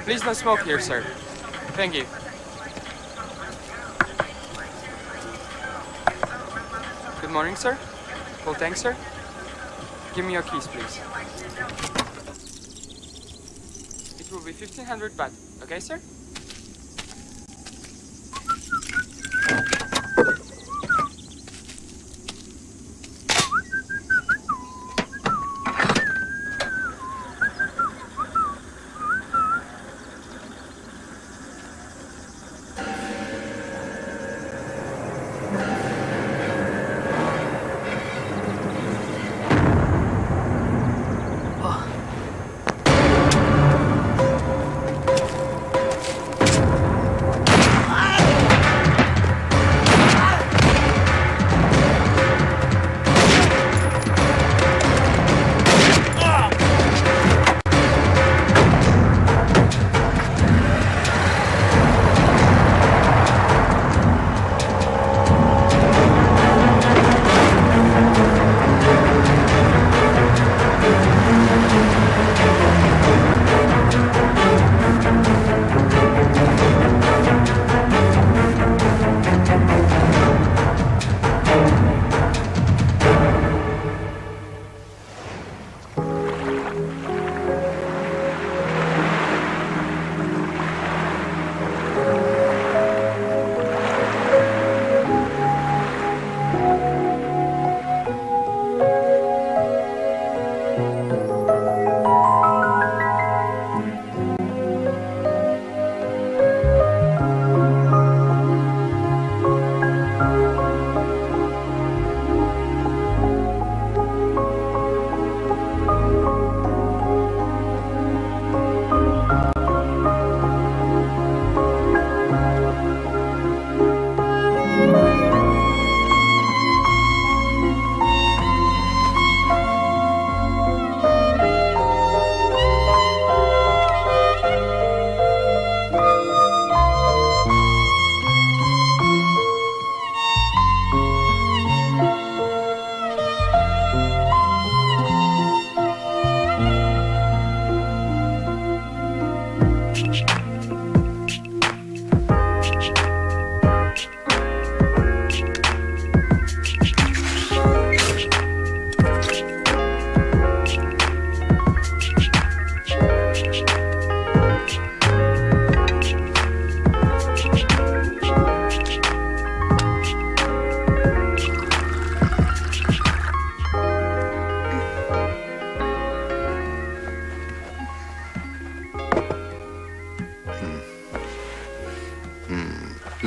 Please no smoke here, sir. Thank you. Good morning, sir. Well, thanks, sir. Give me your keys, please. It will be 1,500 baht. Okay, sir?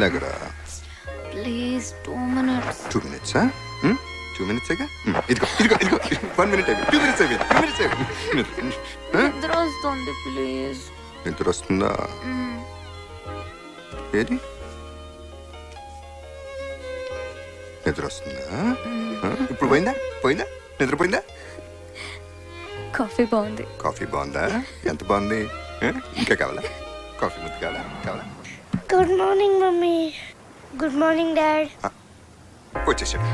Lagara. Please, 2 minutes. 2 minutes, huh? 2 minutes aga? Idgo. 1 minute aga. 2 minutes aga. 2 minutes aga. నిద్ర వస్తుంది please. నిద్ర వస్తుందా? ఏది? నిద్ర వస్తుందా? ఇప్పుడు పోయిందా? నిద్రపోయిందా? Coffee బాగుంది. కాఫీ బాగుందా? ఎంత బాగుంది? ఇంకా కావాలా? కాఫీ ముద్దు కావాలా? Good morning mummy. Good morning dad. వచ్చేసాడు.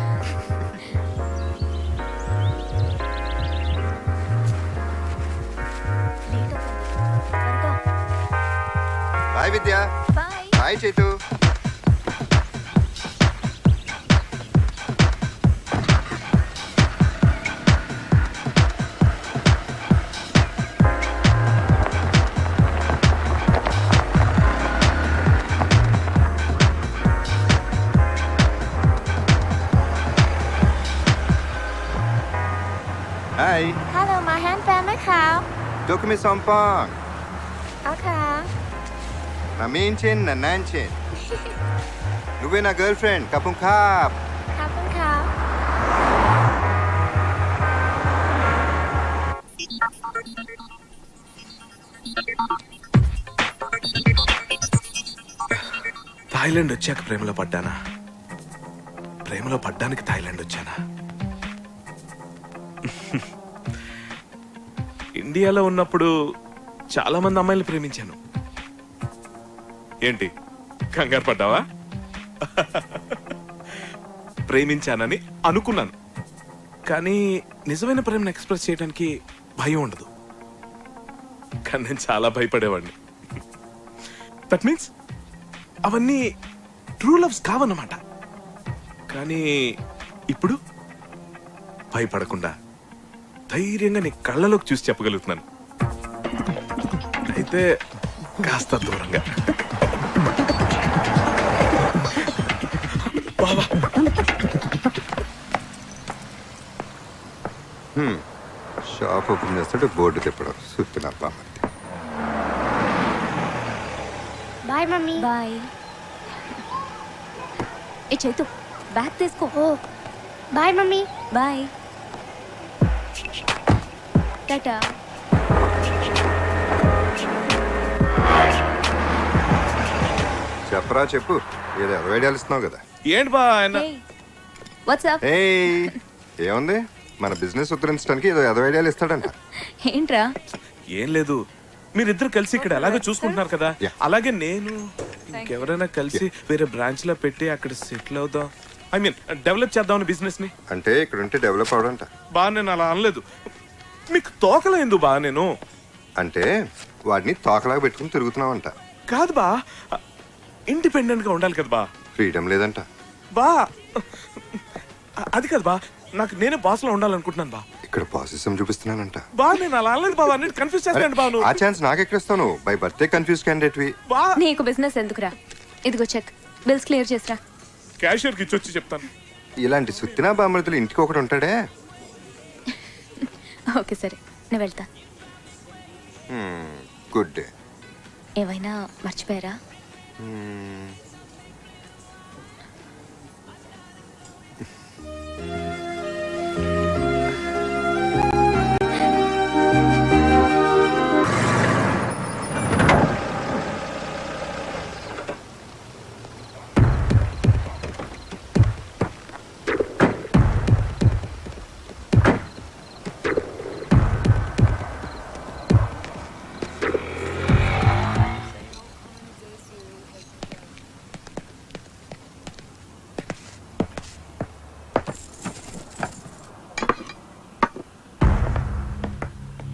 Bye Vidya. Bye Chaitu. Hi. Hello, my handpan ไหมคะ Dokumi Sompong. เอาค่ะ Na Minchin na Nanchin. నువ్వే నా గర్ల్ ఫ్రెండ్ కపుం కాప్. ขอบคุณค่ะ థాయిలాండ్ వచ్చాక ప్రేమలో పడ్డానా? ప్రేమలో పడ్డానికి థాయిలాండ్ వచ్చానా? ఇండియాలో ఉన్నప్పుడు చాలా మంది అమ్మాయిలు ప్రేమించాను. ఏంటి కంగారు పడ్డావా? ప్రేమించానని అనుకున్నాను, కానీ నిజమైన ప్రేమను ఎక్స్ప్రెస్ చేయడానికి భయం ఉండదు. కానీ నేను చాలా భయపడేవాడిని. దట్ మీన్స్ అవన్నీ ట్రూ లవ్స్ కావన్నమాట. కానీ ఇప్పుడు భయపడకుండా ధైర్యంగా నీ కళ్ళలోకి చూసి చెప్పగలుగుతున్నాను. అయితే కాస్త దూరంగా. బావా షాప్ ఓపెన్ చేస్తుంటే బోర్డు తిప్పడం సుత్తిన బామ్మర్ది. Bye mummy. బాయ్. ఏ చైతు బ్యాగ్ తీసుకో. ఓ బాయ్ మమ్మీ. బాయ్. టాటా. చెప్పరా చెప్పు, ఏదో ఐడియాలు ఇస్తున్నావు కదా. ఏంటి బా ఆయన వాట్సాప్. ఏయ్ ఏముంది, మన బిజినెస్ ఉద్ధరించడానికి ఏదో ఐడియాలు ఇస్తాడంట. ఏంట్రా? ఏం లేదు, మీరిద్దరు కలిసి ఇక్కడ ఎలాగో చూసుకుంటున్నారు కదా, Yeah. అలాగే నేను ఇంకెవరైనా కలిసి వేరే బ్రాంచ్ లో పెట్టి అక్కడ సెటిల్ అవుదాం, ఐ మీన్ డెవలప్ చేద్దామని బిజినెస్ ని. అంటే ఇక్కడ ఉంటే డెవలప్ అవడంట. బా నేను అలా అనలేదు, మీకు తోకలేదు బా. నేను అంటే వాడిని తోకలాగా పెట్టుకుని తిరుగుతున్నావంట. కాదు బా, ఇండిపెండెంట్ గా ఉండాలి కదా బా. ఫ్రీడమ్ లేదంట. బా అది కాదు బా, నాకు నేనే బాస్ లో ఉండాలనుకుంటున్నాను బా. ఇక్కడ పాసిజం చూపిస్తున్నానంట. బా నేను అలా అనలేదు బాబా, నేను కన్ఫ్యూజ్ చేస్తాను బా. ఆ ఛాన్స్ నాకు ఎక్కడిస్తాను, బై బర్త్డే కన్ఫ్యూజ్ క్యాండిడేట్వి. బా నీకు బిజినెస్ ఎందుకురా? ఇదిగో చెక్, బిల్స్ క్లియర్ చేసిరా. క్యాషియర్ కి ఇచ్చొచ్చి చెప్తాను. ఇలాంటి సుత్తినా బామృతులు ఇంటికి ఒకటి ఉంటాడే. ఓకే సరే, నేను వెళ్తా. Good day. ఏమైనా మర్చిపోయారా?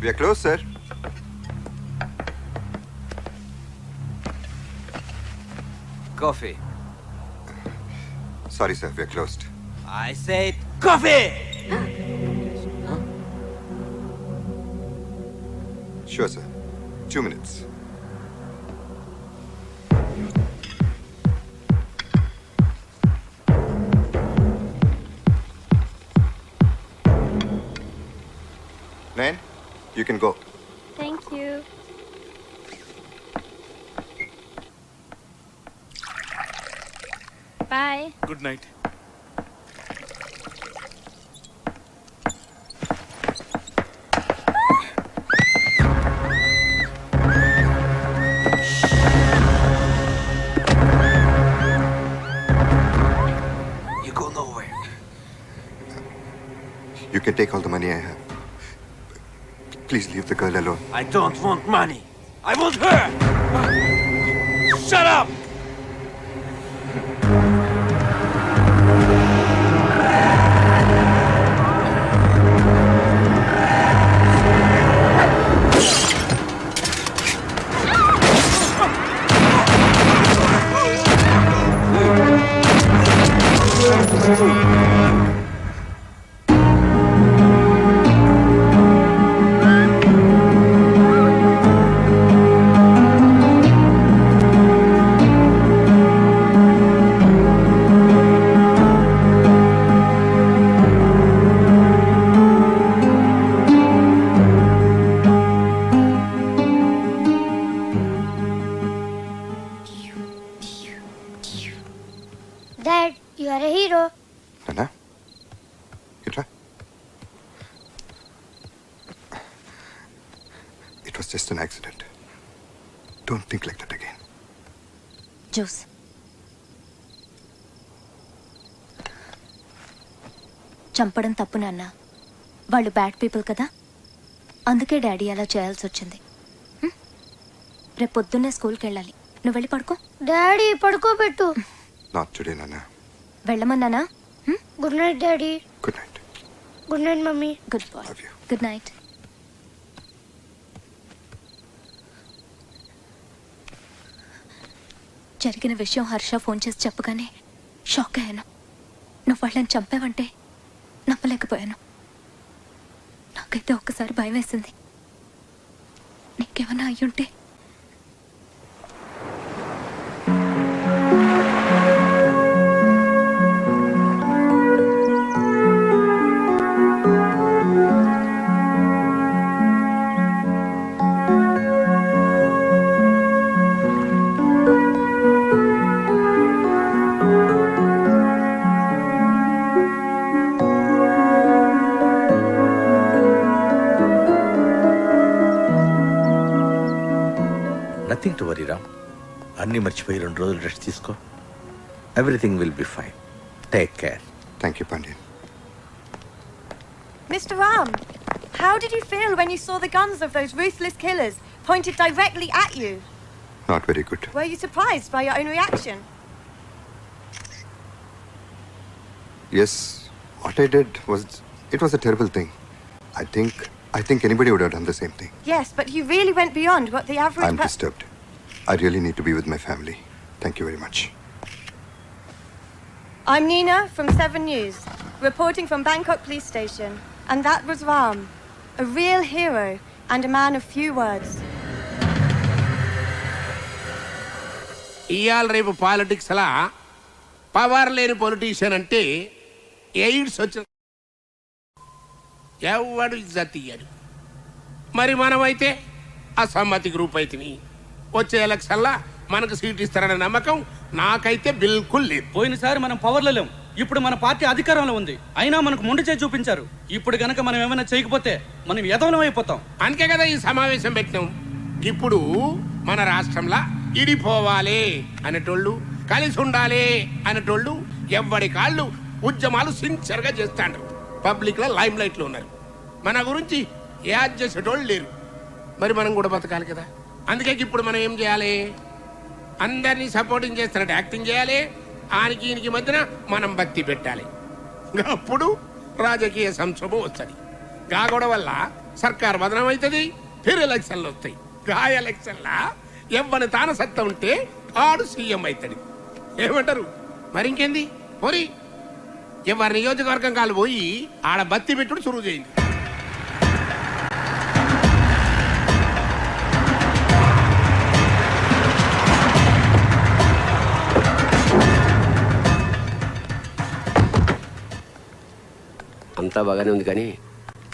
We are closed, sir. Coffee. Sorry, sir. We are closed. I said coffee! Sure, sir. 2 minutes. Nain, you can go. Thank you. Bye. Good night. You go nowhere. You can take all the money I have. Please leave the girl alone. I don't want money. I want her! Shut up! Dad, you are a hero. Nana? Itra? It was just an accident. Don't think like that again. Juice. చంపడం తప్పు నాన్న. వాళ్ళు bad people కదా, అందుకే daddy అలా చేయాల్సి వచ్చింది. రేపు పొద్దున్నే స్కూల్కి వెళ్ళాలి. నువ్వు వెళ్ళి పడుకో. డాడీ పడుకోబెట్టు. Not today, Nana. వెళ్ళమన్నానా? Good night daddy. Good night. Good night mummy. Good boy. Love you. Good night. జరిగిన విషయం హర్ష ఫోన్ చేసి చెప్పగానే షాక్ అయ్యాను. నువ్వు వాళ్ళని చంపావంటే నమ్మలేకపోయాను. నాకైతే ఒక్కసారి భయం వేసింది. నీకేమన్నా అయ్యుంటే. Nothing to worry Ram. అన్నీ మర్చిపోయి 2 రోజులు రెస్ట్ తీసుకో. Everything will be fine. Take care. Thank you Pandian. Mr. Ram, how did you feel when you saw the guns of those ruthless killers pointed directly at you? Not very good. Were you surprised by your own reaction? Yes, what I did was, it was a terrible thing. I think anybody would have done the same thing. Yes, but you really went beyond what the average I'm disturbed. I really need to be with my family. Thank you very much. I'm Nina from 7 News, reporting from Bangkok Police Station. And that was Ram, a real hero and a man of few words. ఇయాల రేపు politics అలా power లేని politician అంటే AIDS వచ్చిన ఎవడు ఇజ్జత్ ఇయ్యడు. మరి మనమైతే అసమ్మతి గ్రూప్ అయితేని వచ్చే ఎలక్షన్లా మనకు సీట్ ఇస్తారనే నమ్మకం నాకైతే బిల్కుల్ లేదు. పోయినసారి మనం పవర్లో లేం, ఇప్పుడు మన పార్టీ అధికారంలో ఉంది. అయినా మనకు మొండి చేయి చూపించారు. ఇప్పుడు గనక మనం ఏమైనా చేయకపోతే మనం ఎదవలం అయిపోతాం. అందుకే కదా ఈ సమావేశం పెట్టినాం. ఇప్పుడు మన రాష్ట్రంలో ఇడిపోవాలి అనేటోళ్ళు, కలిసి ఉండాలి అనేటోళ్ళు ఎవ్వడి కాళ్ళు ఉద్యమాలు సిన్సియర్గా చేస్తాండ్రు. పబ్లిక్లో లైమ్ లైట్లో ఉన్నారు. మన గురించి యాద్ చేసేటోళ్ళు లేరు. మరి మనం కూడా బతకాలి కదా. అందుకే ఇప్పుడు మనం ఏం చేయాలి? అందరినీ సపోర్టింగ్ చేస్తున్నట్టు యాక్టింగ్ చేయాలి. ఆనికి ఈయనకి మధ్యన మనం భక్తి పెట్టాలి. అప్పుడు రాజకీయ సంక్షోభం వస్తుంది. గాగోడ వల్ల సర్కార్ బదనం అవుతుంది. ఫిర్ ఎలక్షన్లు వస్తాయి. గా ఎలక్షన్లా ఎవ్వని తాన సత్తా ఉంటే ఆడు సీఎం అవుతాడు. ఏమంటారు? మరి ఇంకేంది? పోరి ఎవరి నియోజకవర్గం కాలు పోయి ఆడ బత్తి పెట్టుడు చురువు చేయింది. అంతా బాగానే ఉంది కానీ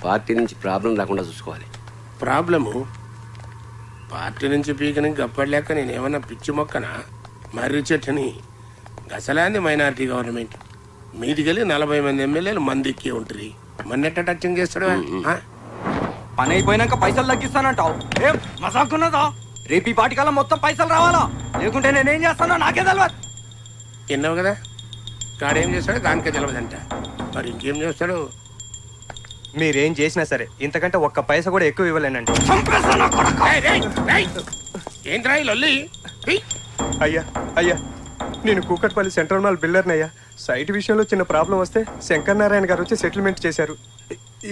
పార్టీ నుంచి ప్రాబ్లం రాకుండా చూసుకోవాలి. ప్రాబ్లము పార్టీ నుంచి పీకని గప్పలేక నేను ఏమన్నా పిచ్చి మొక్కనా? మర్రి చెట్టుని గసలాంది మైనారిటీ గవర్నమెంట్ మీదికెళ్ళి 40 మంది ఎమ్మెల్యేలు మంది ఎక్కి ఉంటుంది. మన్నెట్ట టచింగ్ చేస్తాడు? పని అయిపోయినాక పైసలు తగ్గిస్తానంటావు. ఏం మసాకున్నదా? రేపు ఈ పాటికల్లా మొత్తం పైసలు రావాలా? లేకుంటే నేనేం చేస్తానో నాకే తెలియదు. విన్నావు కదా, కాడేం చేస్తాడో దానికే తెలియదంట. మరి ఇంకేం చేస్తాడు? మీరేం చేసినా సరే ఇంతకంటే ఒక్క పైసా కూడా ఎక్కువ ఇవ్వలేనండి. ఏంట్రా ఈ లొల్లి? అయ్యా అయ్యా, నేను కూకట్పల్లి సెంట్రల్ మాల్ బిల్డర్ని అయ్యా. సైట్ విషయంలో చిన్న ప్రాబ్లం వస్తే శంకర్ నారాయణ గారు వచ్చి సెటిల్మెంట్ చేశారు.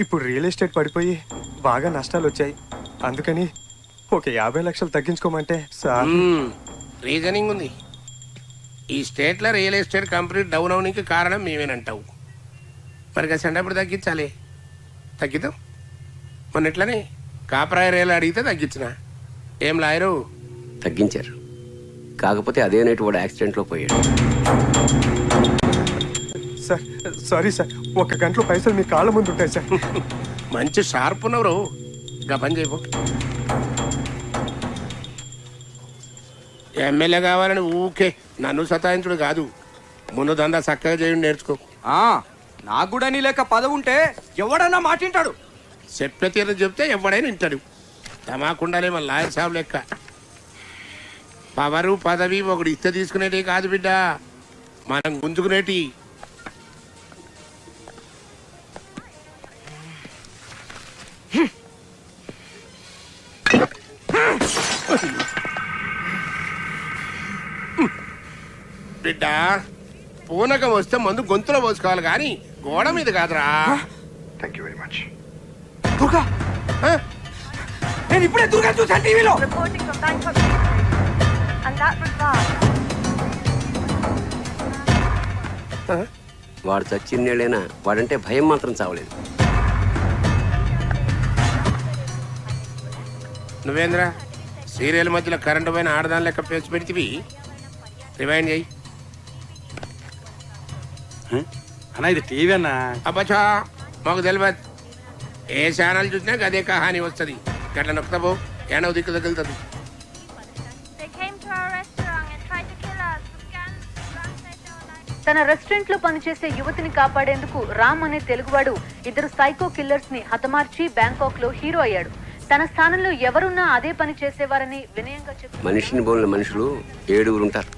ఇప్పుడు రియల్ ఎస్టేట్ పడిపోయి బాగా నష్టాలు వచ్చాయి. అందుకని ఒక 50 లక్షలు తగ్గించుకోమంటే సార్. రీజనింగ్ ఉంది. ఈ స్టేట్లో రియల్ ఎస్టేట్ కంపెనీ డౌన్ అవడానికి కారణం మేమేనంటావు. మరి కసండి అప్పుడు తగ్గించాలి. తగ్గిద్దాం. మొన్న ఎట్లనే కాపరాయరేలు అడిగితే తగ్గించిన. ఏం లాయరు? తగ్గించారు. కాకపోతే అదే నైట్ వాడు యాక్సిడెంట్లో పోయాడు. సార్ సారీ సార్, 1 గంటలో పైసలు మీ కాళ్ళ ముందు ఉంటాయి సార్. మంచి షార్ప్ ఉన్నవరు. ఇంకా పని చేయబో. ఎమ్మెల్యే కావాలని ఊకే నన్ను సతాయించుడు కాదు. ముందు దందా చక్కగా చేయండి, నేర్చుకో. నాకు కూడా నీ లేక పదవి ఉంటే ఎవడన్నా మాటింటాడు. చెప్పే తీరు చెప్తే ఎవడైనా వింటాడు. తమాకుండాలే మన లాయర్ సాబ్ లెక్క. పవరు పదవి ఒకడు ఇస్తే తీసుకునేటి కాదు బిడ్డ, మనం గుంజుకునేటి. బిడ్డ పూనకం వస్తే మందు గొంతులో పోసుకోవాలి కానీ గోడ మీద కాదురా. Thank you very much. Durga, నేను ఇప్పుడే దుర్గా చూసాను టీవీలో. Reporting from Bangkok Police Station. And that was Ram, వాడు చచ్చిన్నేళ్ళైనా వాడంటే భయం మాత్రం చావలేదు. నువ్వేంద్ర సీరియల్ మధ్యలో కరెంటు పైన ఆడదాని లెక్క పేచి పెడితివి. రివైండ్ చేయి. అన్నా ఇది టీవీ అన్నా. అబ్బచ్చా మాకు తెలియదు. ఏ ఛానల్ చూసినా అదే కహాని వస్తుంది. గట్ల నొక్కుతావు ఏడవ దిక్కు తగులుతుంది. తన రెస్టారెంట్ లో పనిచేసే యువతిని కాపాడేందుకు రామ్ అనే తెలుగువాడు ఇద్దరు సైకో కిల్లర్స్ ని హతమార్చి బ్యాంకాక్ లో హీరో అయ్యాడు. తన స్థానంలో ఎవరున్నా అదే పని చేసేవారని వినయంగా చెప్పారు. మనిషిని బోలిన మనుషులు 7 ఉంటారు.